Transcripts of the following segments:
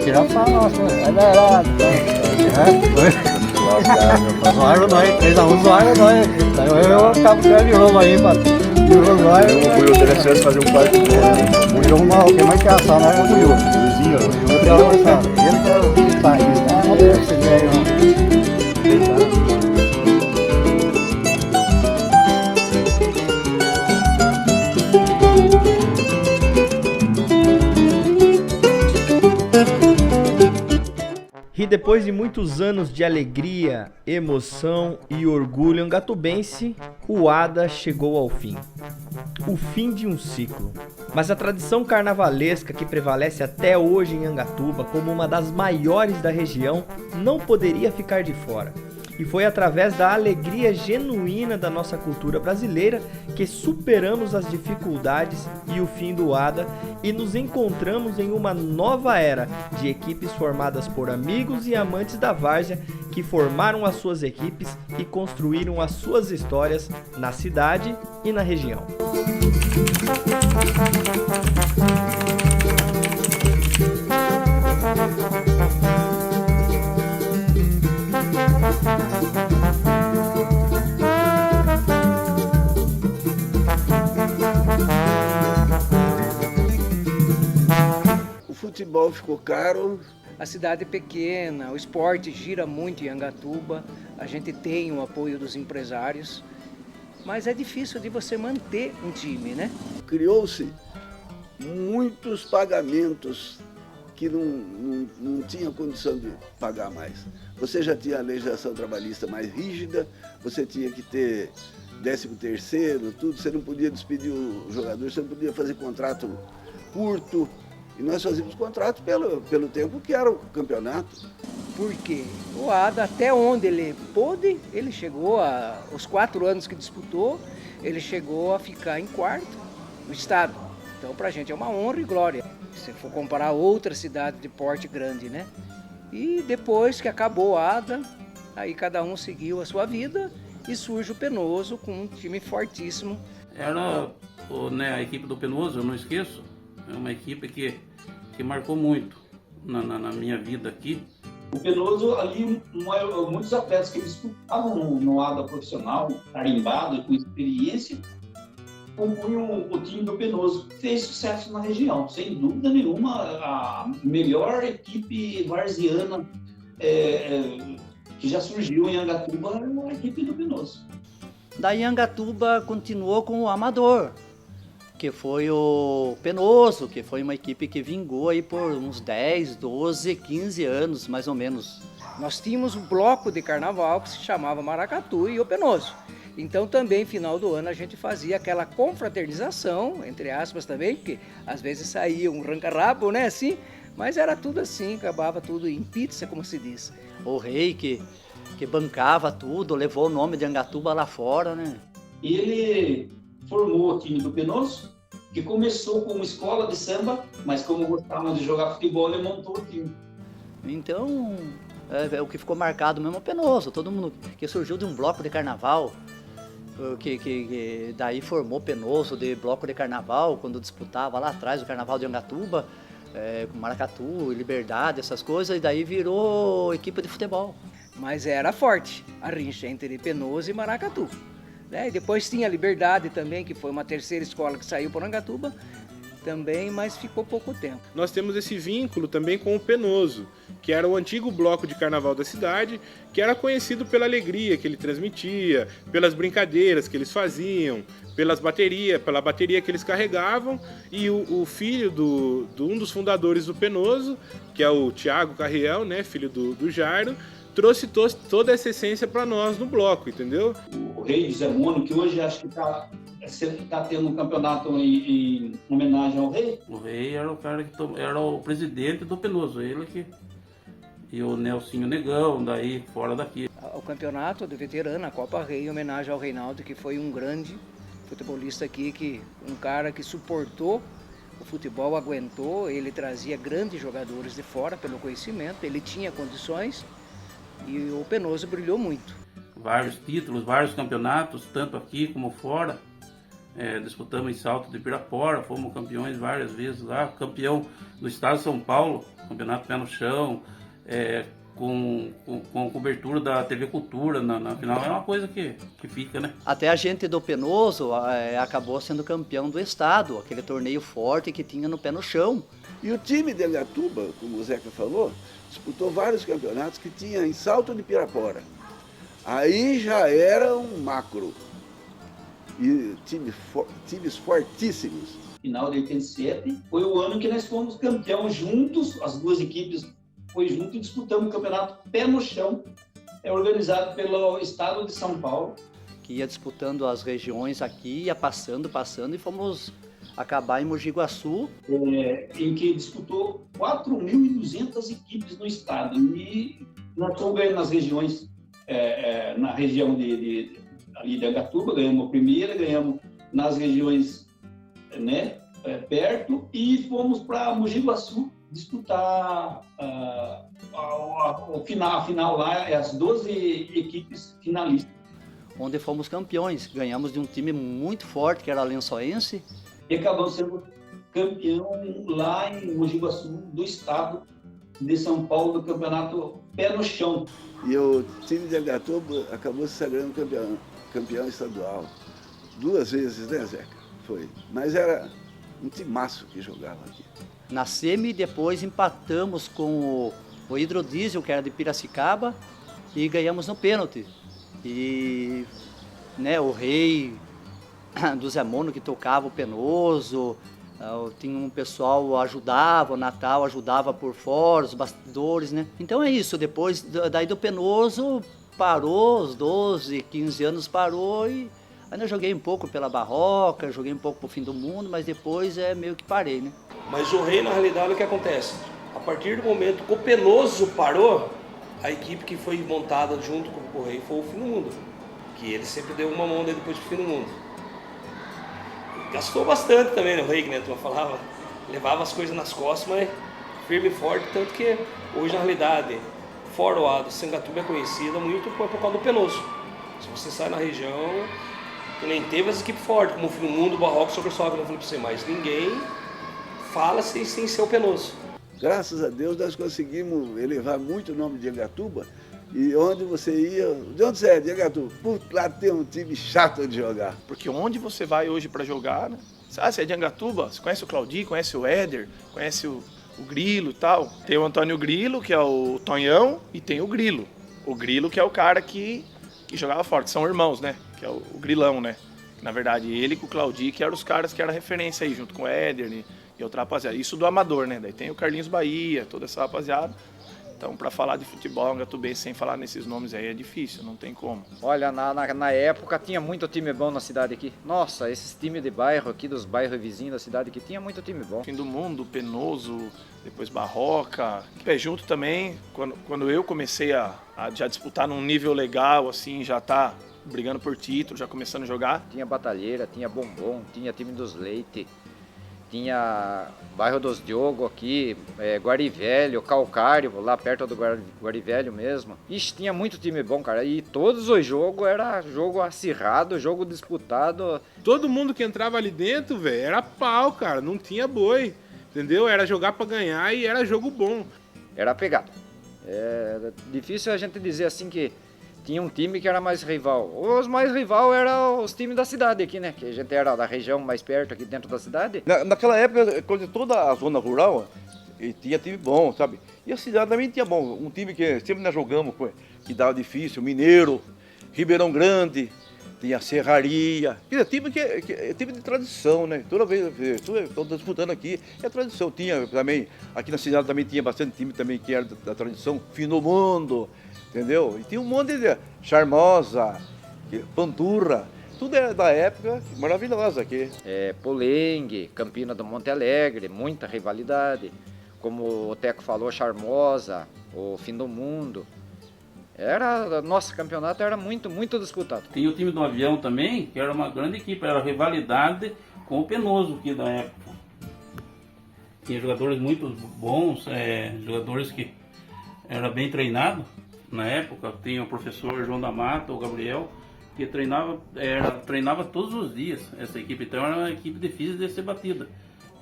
tiramos só a nossa, vai dar zoaram nós, 3x1 zoaram nós. Então eu acabo ganhando de novo aí, mano. De novo nós. O Buiu teve a chance de fazer um quarto gol. O Buiu mal, quem mais quer assar, né? É o Buiu. O Buiu tem uma força. Ele que tá aqui, né? Vamos ver se ele ganha. E depois de muitos anos de alegria, emoção e orgulho angatubense, o ADA chegou ao fim. O fim de um ciclo. Mas a tradição carnavalesca que prevalece até hoje em Angatuba como uma das maiores da região não poderia ficar de fora. E foi através da alegria genuína da nossa cultura brasileira que superamos as dificuldades e o fim do ADA e nos encontramos em uma nova era de equipes formadas por amigos e amantes da várzea que formaram as suas equipes e construíram as suas histórias na cidade e na região. O futebol ficou caro. A cidade é pequena, o esporte gira muito em Angatuba, a gente tem o apoio dos empresários, mas é difícil de você manter um time, né? Criou-se muitos pagamentos que não tinha condição de pagar mais. Você já tinha a legislação trabalhista mais rígida, você tinha que ter 13º, tudo, você não podia despedir o jogador, você não podia fazer contrato curto. E nós fazíamos contrato pelo tempo que era o campeonato. Porque o ADA, até onde ele pôde, ele chegou os 4 anos que disputou, ele chegou a ficar em quarto no estado. Então, pra gente é uma honra e glória. Se for comparar outra cidade de porte grande, né? E depois que acabou o ADA, aí cada um seguiu a sua vida e surge o Penoso com um time fortíssimo. Era a equipe do Penoso, eu não esqueço, é uma equipe que marcou muito na minha vida aqui. O Penoso ali, muitos atletas que disputavam no ADA profissional, tarimbado, com experiência, compunham o time do Penoso. Fez sucesso na região, sem dúvida nenhuma, a melhor equipe varziana que já surgiu em Angatuba é a equipe do Penoso. Daí Angatuba continuou com o Amador, que foi o Penoso, que foi uma equipe que vingou aí por uns 10, 12, 15 anos, mais ou menos. Nós tínhamos um bloco de carnaval que se chamava Maracatu e o Penoso. Então também, final do ano, a gente fazia aquela confraternização, entre aspas também, porque às vezes saía um ranca-rabo, né, assim, mas era tudo assim, acabava tudo em pizza, como se diz. O rei que bancava tudo, levou o nome de Angatuba lá fora, né? E ele formou o time do Penoso, que começou como escola de samba, mas como gostava de jogar futebol, ele montou o time. Então, o que ficou marcado mesmo é o Penoso, todo mundo que surgiu de um bloco de carnaval, que daí formou Penoso de bloco de carnaval, quando disputava lá atrás o carnaval de Angatuba, com Maracatu, Liberdade, essas coisas, e daí virou equipe de futebol. Mas era forte a rincha entre Penoso e Maracatu. E depois tinha a Liberdade também, que foi uma terceira escola que saiu por Angatuba também, mas ficou pouco tempo. Nós temos esse vínculo também com o Penoso, que era o antigo bloco de carnaval da cidade, que era conhecido pela alegria que ele transmitia, pelas brincadeiras que eles faziam, pela bateria que eles carregavam, e o filho de um dos fundadores do Penoso, que é o Thiago Carriel, né, filho do Jairo, trouxe toda essa essência para nós no bloco, entendeu? O rei José Mono, que hoje acho que está tendo um campeonato em homenagem ao rei. O rei era o cara era o presidente do Penoso, e o Nelsinho Negão, daí fora daqui. O campeonato de veterano, a Copa Rei, em homenagem ao Reinaldo, que foi um grande futebolista aqui, um cara que suportou o futebol, aguentou, ele trazia grandes jogadores de fora pelo conhecimento, ele tinha condições. E o Penoso brilhou muito. Vários títulos, vários campeonatos, tanto aqui como fora. disputamos em Salto de Pirapora, fomos campeões várias vezes lá, campeão do estado de São Paulo, campeonato pé no chão, com cobertura da TV Cultura na final, é uma coisa que fica, né? Até a gente do Penoso acabou sendo campeão do estado, aquele torneio forte que tinha no pé no chão. E o time de Angatuba, como o Zeca falou, disputou vários campeonatos que tinha em Salto de Pirapora. Aí já era um macro. E times fortíssimos. Final de 87 foi o ano que nós fomos campeão juntos, as duas equipes foi junto e disputamos o campeonato pé no chão, organizado pelo estado de São Paulo. Que ia disputando as regiões aqui, ia passando e fomos acabar em Mogi Guaçu. Em que disputou 4.200 equipes no estado. E nós fomos ganhando nas regiões, na região ali de Angatuba, ganhamos a primeira, ganhamos nas regiões, né, perto, e fomos para Mogi Guaçu disputar a final lá, as 12 equipes finalistas. Onde fomos campeões, ganhamos de um time muito forte, que era a Lençoense. E acabamos sendo campeão lá em Mogi Guaçu, do estado de São Paulo, do campeonato pé no chão. E o time de Angatuba acabou se sagrando campeão estadual. 2 vezes, né, Zeca? Foi. Mas era um timaço que jogava aqui. Na semi, depois empatamos com o Hidrodiesel, que era de Piracicaba, e ganhamos no pênalti. E, né, o rei do Zé Mono que tocava o Penoso, tinha um pessoal ajudava, o Natal ajudava por fora, os bastidores, né? Então é isso, depois daí do Penoso parou, os 12, 15 anos parou, e ainda joguei um pouco pela Barroca, joguei um pouco pro Fim do Mundo, mas depois meio que parei, né? Mas o rei, na realidade, o que acontece? A partir do momento que o Penoso parou, a equipe que foi montada junto com o rei foi o Fim do Mundo, que ele sempre deu uma mão depois do Fim do Mundo. Gastou bastante também, né, o rei, que né, tu falava, levava as coisas nas costas, mas firme e forte, tanto que hoje, na realidade, fora o Ado, Sangatuba é conhecida muito por causa do Penoso. Se você sai na região, que nem teve as equipes fortes, como o Fim do Mundo, o Barroco, o São Cristóvão, que eu falei pra você, mas ninguém fala sem ser o Penoso. Graças a Deus nós conseguimos elevar muito o nome de Angatuba, e onde você ia, de onde você é, de Angatuba? Por lá tem um time chato de jogar. Porque onde você vai hoje para jogar, né? Você é de Angatuba, você conhece o Claudio, conhece o Éder, conhece o Grilo e tal. Tem o Antônio Grilo, que é o Tonhão, e tem o Grilo. O Grilo que é o cara que jogava forte, são irmãos, né? Que é o Grilão, né? Na verdade, ele com o Claudio, que eram os caras que eram referência aí, junto com o Éder e outra rapaziada. Isso do amador, né? Daí tem o Carlinhos Bahia, toda essa rapaziada. Então, para falar de futebol angatubense sem falar nesses nomes aí é difícil, não tem como. Olha, na época tinha muito time bom na cidade aqui. Nossa, esses times de bairro aqui, dos bairros vizinhos da cidade aqui, tinha muito time bom. Fim do Mundo, Penoso, depois Barroca. Pé junto também, quando eu comecei a já disputar num nível legal, assim, já tá brigando por título, já começando a jogar. Tinha Batalheira, tinha Bombom, tinha time dos Leite. Tinha bairro dos Diogo aqui, Guarivelho, Calcário, lá perto do Guarivelho mesmo. Ixi, tinha muito time bom, cara. E todos os jogos era jogo acirrado, jogo disputado. Todo mundo que entrava ali dentro, velho, era pau, cara. Não tinha boi, entendeu? Era jogar pra ganhar e era jogo bom. Era pegado. É difícil a gente dizer assim que tinha um time que era mais rival. Os mais rival eram os times da cidade aqui, né? Que a gente era da região mais perto aqui dentro da cidade. Naquela época, quando toda a zona rural tinha time bom, sabe? E a cidade também tinha bom. Um time que sempre nós jogamos, que dava difícil, Mineiro, Ribeirão Grande, tinha Serraria. Time time de tradição, né? Toda vez, estou disputando aqui, é tradição. Tinha também, aqui na cidade também tinha bastante time também que era da tradição, Fim do Mundo. Entendeu? E tinha um monte de Charmosa, Panturra, tudo era da época maravilhosa aqui. Polengue, Campina do Monte Alegre, muita rivalidade. Como o Teco falou, Charmosa, o Fim do Mundo. Nosso campeonato era muito, muito disputado. Tem o time do Avião também, que era uma grande equipe, era rivalidade com o Penoso aqui da época. Tinha jogadores muito bons, jogadores que eram bem treinados. Na época, tinha o professor João da Mata, o Gabriel, que treinava todos os dias essa equipe, então era uma equipe difícil de ser batida.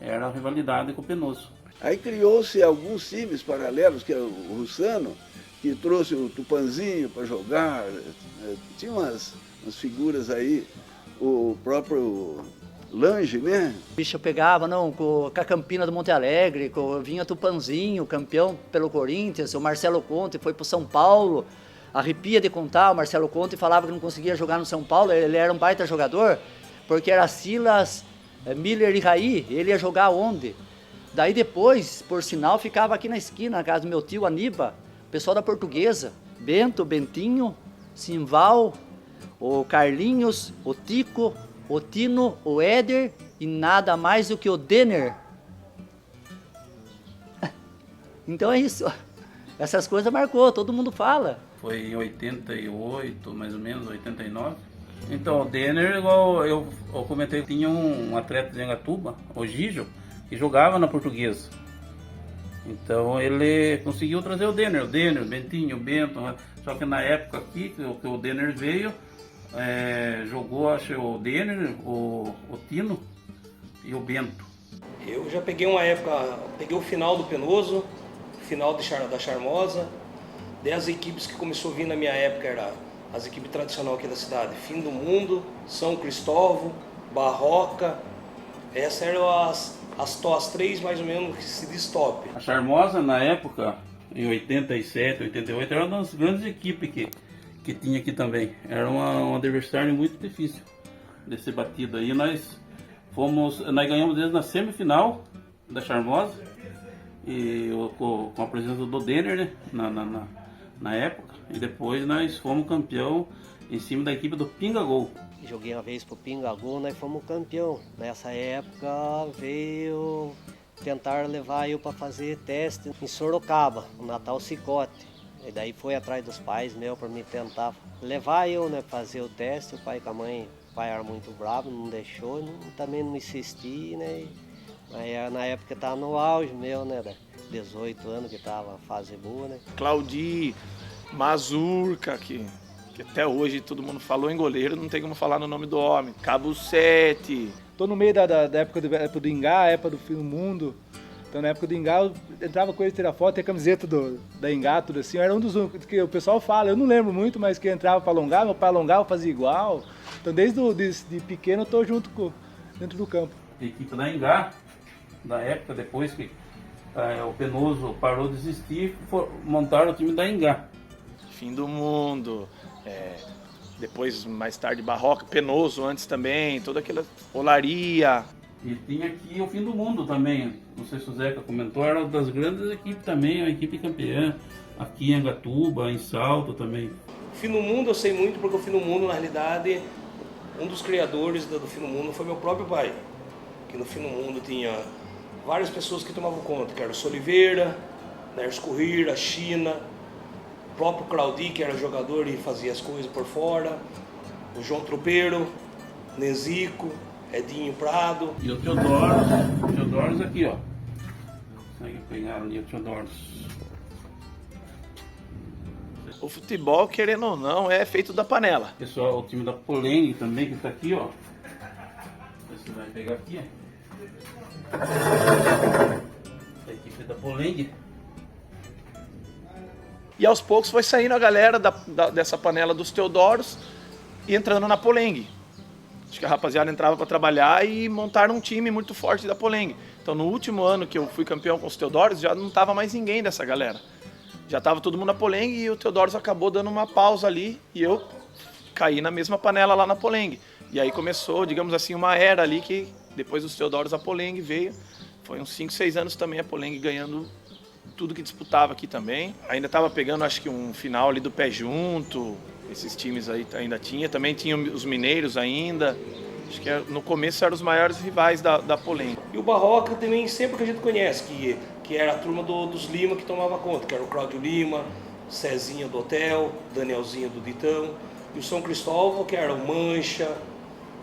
Era a rivalidade com o Penoso. Aí criou-se alguns times paralelos, que é o Russano, que trouxe o Tupanzinho para jogar. Tinha umas figuras aí, o próprio Lange, né? Bicho, eu pegava, não, com a Campina do Monte Alegre, vinha Tupanzinho, campeão pelo Corinthians, o Marcelo Conte foi para o São Paulo. Arrepia de contar, o Marcelo Conte falava que não conseguia jogar no São Paulo, ele era um baita jogador, porque era Silas, Miller e Raí, ele ia jogar onde? Daí depois, por sinal, ficava aqui na esquina, na casa do meu tio, Aníbal, pessoal da Portuguesa, Bento, Bentinho, Simval, o Carlinhos, o Tico, o Tino, o Éder e nada mais do que o Denner. Então é isso, essas coisas marcou, todo mundo fala. Foi em 88, mais ou menos, 89. Então, o Denner, igual eu comentei, tinha um atleta de Angatuba, o Gijo, que jogava na Portuguesa. Então, ele conseguiu trazer o Denner, o Bentinho, o Bento. Só que na época aqui, que o Denner veio, jogou, acho, o Denner, o Tino e o Bento. Eu já peguei uma época, peguei o final do Penoso, final da Charmosa. Daí as equipes que começou a vir na minha época eram as equipes tradicionais aqui da cidade, Fim do Mundo, São Cristóvão, Barroca. Essas eram as três mais ou menos que se diz top. A Charmosa na época, em 87, 88, era uma das grandes equipes que tinha aqui também. Era um adversário muito difícil de ser batido aí. Nós ganhamos desde na semifinal da Charmosa, e com a presença do Denner, né, na época, e depois nós fomos campeão em cima da equipe do Pingagol. Joguei uma vez pro Pingagol, nós fomos campeão. Nessa época veio tentar levar eu para fazer teste em Sorocaba, no Natal Cicote. E daí foi atrás dos pais meu para me tentar levar eu, né, fazer o teste. O pai com a mãe, o pai era muito bravo, não deixou, também não insisti, né. Aí na época tava no auge meu, né, 18 anos que tava fase boa, né. Claudi, Mazurca, que até hoje todo mundo falou em goleiro, não tem como falar no nome do homem. Cabo 7. Tô no meio da época do Ingá, época do Fim do Mundo. Então na época do Ingá eu entrava com ele, tirar foto, e a camiseta da Ingá, tudo assim. Eu era um dos únicos que o pessoal fala, eu não lembro muito, mas que entrava para alongar, meu pai alongava, fazia igual. Então desde pequeno eu tô junto dentro do campo. A equipe da Ingá, da época, depois que o Penoso parou de existir, montaram o time da Ingá. Fim do Mundo, depois mais tarde Barroca, Penoso antes também, toda aquela olaria. E tinha aqui o Fim do Mundo também, não sei se o Zeca comentou, era uma das grandes equipes também, a equipe campeã, aqui em Angatuba, em Salto também. O Fim do Mundo eu sei muito porque o Fim do Mundo, na realidade, um dos criadores do Fim do Mundo foi meu próprio pai. Que no Fim do Mundo tinha várias pessoas que tomavam conta, que era o Soliveira, Nerso Corrira, a China, o próprio Claudi, que era jogador e fazia as coisas por fora, o João Tropeiro, Nezico, Edinho Prado. E o Teodoros aqui, ó. Consegue pegar ali o Teodoros. O futebol, querendo ou não, é feito da panela. Pessoal, o time da Polengue também, que tá aqui, ó. Você vai pegar aqui, ó. A equipe da Polengue. E aos poucos foi saindo a galera dessa panela dos Teodoros e entrando na Polengue. Acho que a rapaziada entrava para trabalhar e montaram um time muito forte da Polengue. Então no último ano que eu fui campeão com os Teodoros, já não tava mais ninguém dessa galera. Já tava todo mundo na Polengue e o Teodoros acabou dando uma pausa ali e eu caí na mesma panela lá na Polengue. E aí começou, digamos assim, uma era ali que depois dos Teodoros a Polengue veio. Foi uns 5, 6 anos também a Polengue ganhando tudo que disputava aqui também. Ainda estava pegando, acho que um final ali do Pé Junto, esses times aí ainda tinha. Também tinha os mineiros ainda. Acho que no começo eram os maiores rivais da Polengue. E o Barroca também, sempre que a gente conhece, que era a turma dos Lima que tomava conta, que era o Cláudio Lima, Cezinha do Hotel, Danielzinho do Ditão, e o São Cristóvão, que era o Mancha,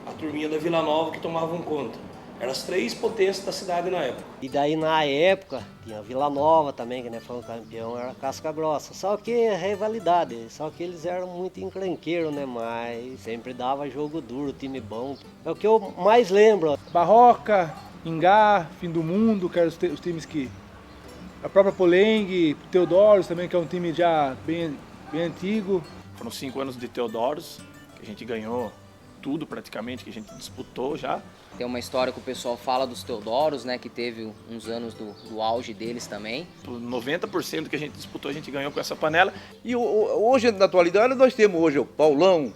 a turminha da Vila Nova que tomavam conta. Eram as 3 potências da cidade na época. E daí na época tinha Vila Nova também, que né, foi um campeão, era Casca Grossa. Só que é rivalidade, só que eles eram muito encrenqueiros, né? Mas sempre dava jogo duro, time bom. É o que eu mais lembro. Barroca, Ingá, Fim do Mundo, que eram os times que... A própria Polengue, Teodoros também, que é um time já bem antigo. Foram 5 anos de Teodoros, que a gente ganhou tudo praticamente, que a gente disputou já. Tem uma história que o pessoal fala dos Teodoros, né, que teve uns anos do auge deles também. 90% que a gente disputou, a gente ganhou com essa panela. E hoje, na atualidade, nós temos hoje o Paulão,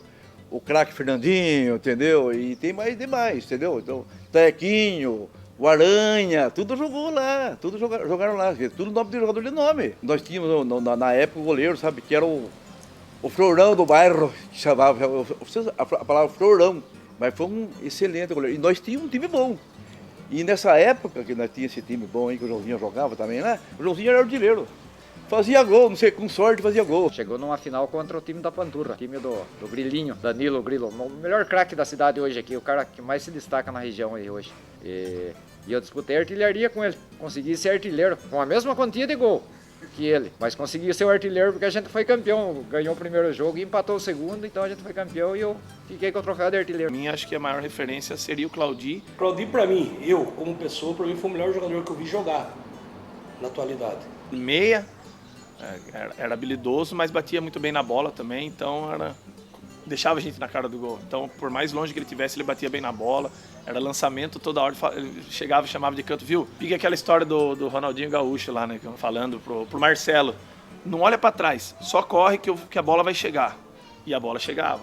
o craque Fernandinho, entendeu? E tem mais demais, entendeu? Então, Tequinho, o Aranha, tudo jogou lá, tudo jogaram lá, tudo nome de jogador de nome. Nós tínhamos na época o goleiro, sabe, que era o Florão do bairro, que chamava, a palavra Florão, mas foi um excelente goleiro. E nós tínhamos um time bom. E nessa época que nós tínhamos esse time bom aí, que o Joãozinho jogava também, né? O Joãozinho era artilheiro. Fazia gol, não sei, com sorte fazia gol. Chegou numa final contra o time da Panturra, time do Grilinho, Danilo Grilo, o melhor craque da cidade hoje aqui, o cara que mais se destaca na região aí hoje. E eu disputei artilharia com ele, consegui ser artilheiro, com a mesma quantia de gol que ele, mas consegui ser o artilheiro porque a gente foi campeão, ganhou o primeiro jogo e empatou o segundo, então a gente foi campeão e eu fiquei com o troféu de artilheiro. Pra mim, acho que a maior referência seria o Claudi. Claudi, pra mim, eu como pessoa, pra mim foi o melhor jogador que eu vi jogar na atualidade. Meia, era habilidoso, mas batia muito bem na bola também, então deixava a gente na cara do gol. Então, por mais longe que ele tivesse, ele batia bem na bola. Era lançamento toda hora, ele chegava e chamava de canto, viu? Pique aquela história do Ronaldinho Gaúcho lá, né? Falando pro Marcelo. Não olha pra trás, só corre que a bola vai chegar. E a bola chegava.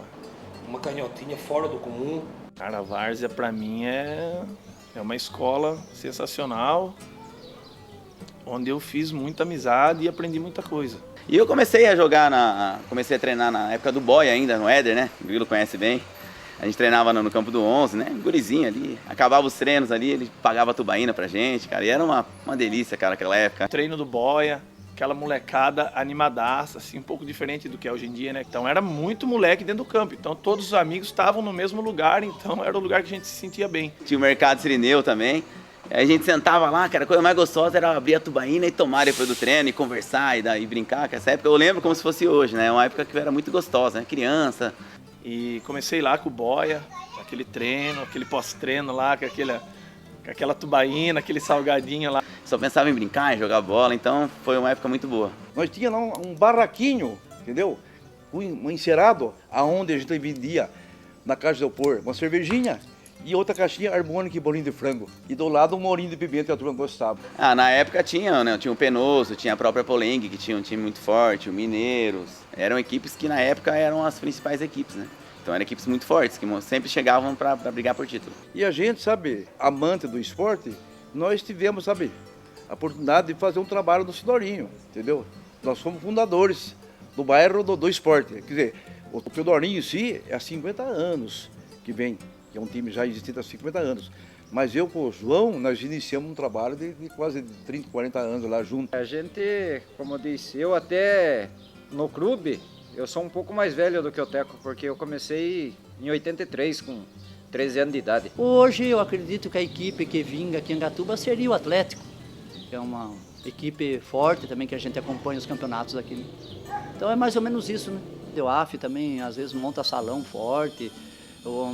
Uma canhotinha fora do comum. Cara, a Várzea pra mim é uma escola sensacional, onde eu fiz muita amizade e aprendi muita coisa. E eu comecei a jogar, comecei a treinar na época do Boy ainda, no Éder, né? O Grilo conhece bem. A gente treinava no campo do 11, né? Gurizinho ali. Acabava os treinos ali, ele pagava tubaína pra gente, cara. E era uma delícia, cara, aquela época. Treino do Boia, aquela molecada animadaça, assim, um pouco diferente do que é hoje em dia, né? Então era muito moleque dentro do campo. Então todos os amigos estavam no mesmo lugar, então era o lugar que a gente se sentia bem. Tinha o Mercado Sirineu também. Aí a gente sentava lá, cara, a coisa mais gostosa era abrir a tubaína e tomar depois do treino e conversar e brincar. Que essa época eu lembro como se fosse hoje, né? Uma época que era muito gostosa, né? Criança. E comecei lá com o Boia, aquele treino, aquele pós-treino lá, com aquela tubaína, aquele salgadinho lá. Só pensava em brincar, em jogar bola, então foi uma época muito boa. Nós tínhamos lá um barraquinho, entendeu? Um encerado, aonde a gente vendia na Caixa de Opor uma cervejinha e outra caixinha harmônica e bolinho de frango. E do lado um morinho de pimenta que a turma gostava. Na época tinha, né? Tinha o Penoso, tinha a própria Polengue, que tinha um time muito forte, o Mineiros. Eram equipes que na época eram as principais equipes, né? Então eram equipes muito fortes, que sempre chegavam para brigar por título. E a gente, sabe, amante do esporte, nós tivemos, sabe, a oportunidade de fazer um trabalho no Sidorinho, entendeu? Nós fomos fundadores do bairro do esporte. Quer dizer, o Teodorinho em si é há 50 anos que vem, que é um time já existente há 50 anos. Mas eu com o João, nós iniciamos um trabalho de quase 30, 40 anos lá junto. A gente, como eu disse, eu até no clube, eu sou um pouco mais velho do que o Teco, porque eu comecei em 83, com 13 anos de idade. Hoje eu acredito que a equipe que vinga aqui em Angatuba seria o Atlético, que é uma equipe forte também, que a gente acompanha os campeonatos aqui. Então é mais ou menos isso, né? O AF também, às vezes, monta salão forte,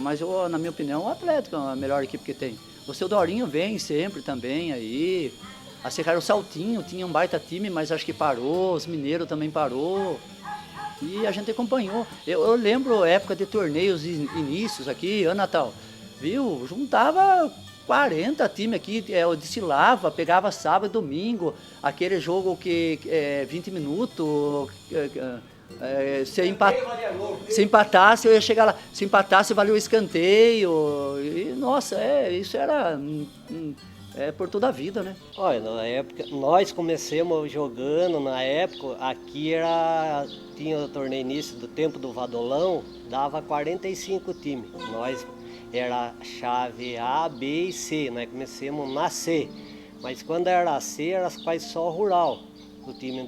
mas na minha opinião, o Atlético é a melhor equipe que tem. O seu Dorinho vem sempre também aí. A Secar o Saltinho tinha um baita time, mas acho que parou, os Mineiros também parou. E a gente acompanhou. Eu lembro a época de torneios inícios aqui, ano Natal, viu? Juntava 40 times aqui, desfilava, pegava sábado e domingo, aquele jogo que 20 minutos, se empatasse eu ia chegar lá, se empatasse valia o escanteio, e nossa, isso era por toda a vida, né? Olha, na época, nós começamos jogando, na época, aqui tinha o torneio início do tempo do Vadolão, dava 45 times. Nós era chave A, B e C, nós começamos na C. Mas quando era a C, era quase só rural. O time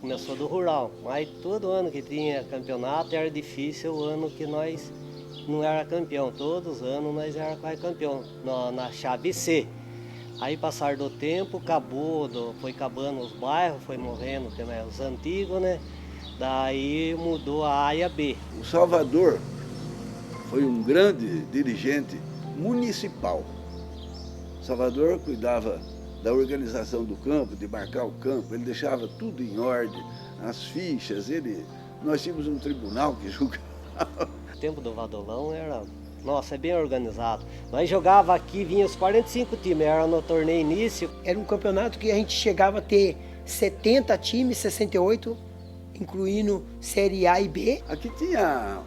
começou do rural. Mas todo ano que tinha campeonato era difícil o ano que nós não era campeão. Todos os anos nós era quase campeão na chave C. Aí, passar do tempo, foi acabando os bairros, foi morrendo também os antigos, né? Daí mudou a A e a B. O Salvador foi um grande dirigente municipal. O Salvador cuidava da organização do campo, de marcar o campo, ele deixava tudo em ordem, as fichas, nós tínhamos um tribunal que julgava. O tempo do Vadolão era, nossa, é bem organizado. Nós jogava aqui, vinha os 45 times, era no torneio início. Era um campeonato que a gente chegava a ter 70 times, 68, incluindo Série A e B. Aqui tinha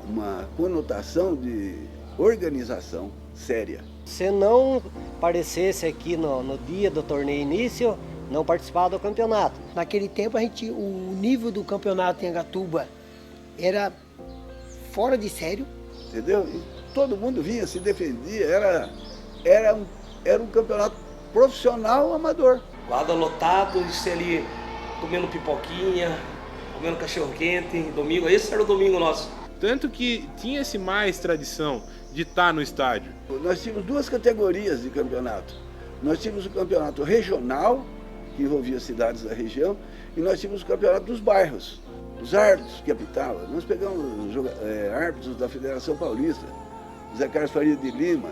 uma conotação de organização séria. Se não aparecesse aqui no dia do torneio início, não participava do campeonato. Naquele tempo, o nível do campeonato em Angatuba era fora de sério. Entendeu? E todo mundo vinha, se defendia, era um campeonato profissional amador. Lado lotado, isso ali, comendo pipoquinha, comendo cachorro-quente, domingo, esse era o domingo nosso. Tanto que tinha-se mais tradição de estar no estádio. Nós tínhamos duas categorias de campeonato. Nós tínhamos o campeonato regional, que envolvia cidades da região, e nós tínhamos o campeonato dos bairros. Os árbitros que apitavam. Nós pegamos árbitros da Federação Paulista, o Zé Carlos Faria de Lima,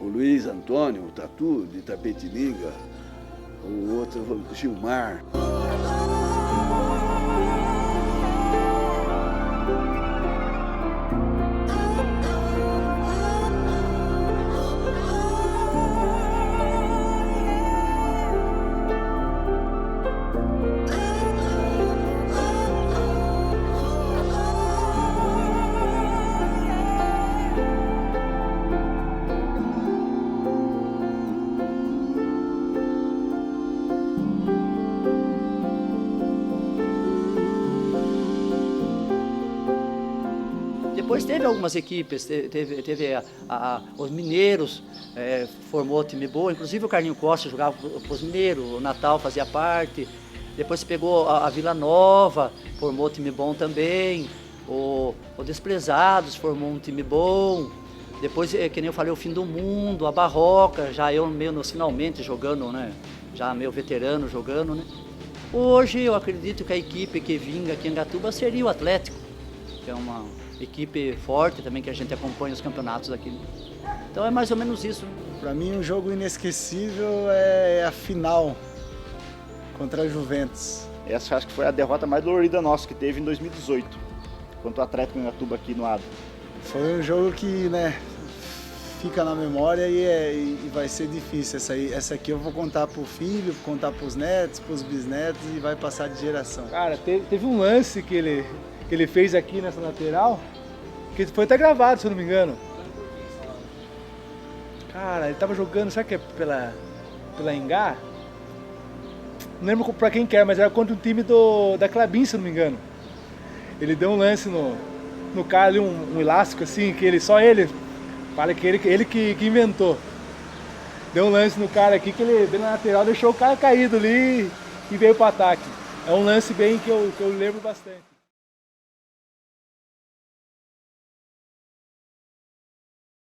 o Luiz Antônio, o Tatu, de Itapetininga, o outro, o Gilmar. Depois teve algumas equipes, teve os mineiros, formou time bom, inclusive o Carlinho Costa jogava para os mineiros, o Natal fazia parte. Depois pegou a Vila Nova, formou time bom também. O Desprezados formou um time bom. Depois, que nem eu falei, o Fim do Mundo, a Barroca, já eu meio nos finalmente jogando, né? Já meio veterano jogando, né? Hoje eu acredito que a equipe que vinga aqui em Angatuba seria o Atlético, que é uma equipe forte também, que a gente acompanha os campeonatos aqui. Então é mais ou menos isso. Para mim, um jogo inesquecível é a final contra a Juventus. Essa acho que foi a derrota mais dolorida nossa que teve em 2018, contra o Atlético Angatuba aqui no ADA. Foi um jogo que, né, fica na memória e vai ser difícil. Essa aqui eu vou contar pro filho, vou contar pros netos, pros bisnetos e vai passar de geração. Cara, teve um lance que ele fez aqui nessa lateral, que foi até gravado, se eu não me engano. Cara, ele tava jogando, sabe que é pela Engá? Não lembro pra quem que era, mas era contra um time da Clabin, se eu não me engano. Ele deu um lance no cara ali, um elástico assim, que só ele fala que ele que inventou. Deu um lance no cara aqui que ele veio na lateral, deixou o cara caído ali e veio pro ataque. É um lance bem que eu lembro bastante.